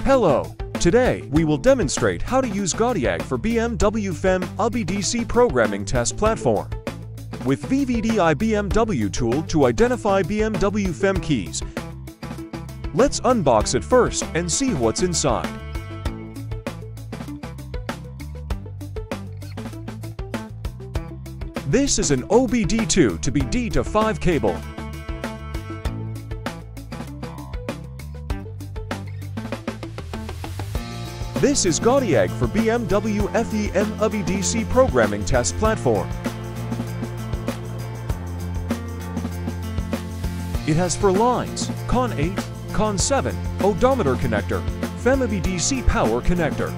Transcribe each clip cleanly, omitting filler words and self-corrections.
Hello! Today, we will demonstrate how to use Godiag for BMW FEM BDC programming test platform. With VVDI BMW tool to identify BMW FEM keys. Let's unbox it first and see what's inside. This is an OBD2 to BD to 5 cable. This is Godiag for BMW FEM BDC programming test platform. It has 4 lines, Con 8, Con 7, odometer connector, FEM BDC power connector.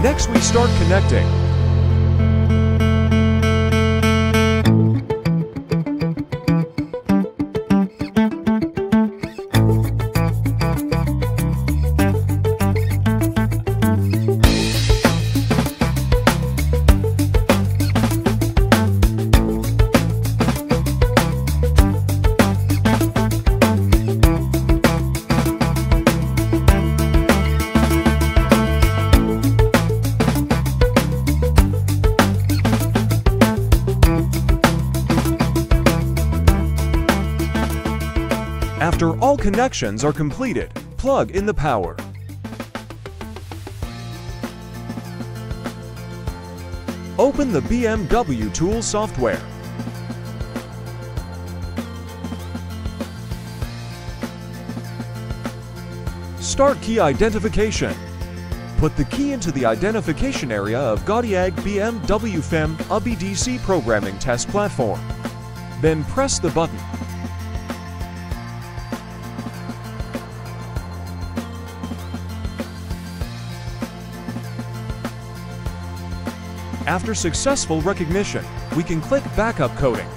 Next we start connecting. After all connections are completed, plug in the power. Open the BIMTool software. Start key identification. Put the key into the identification area of Godiag BMW FEM BDC programming test platform. Then press the button. After successful recognition, we can click Backup Coding.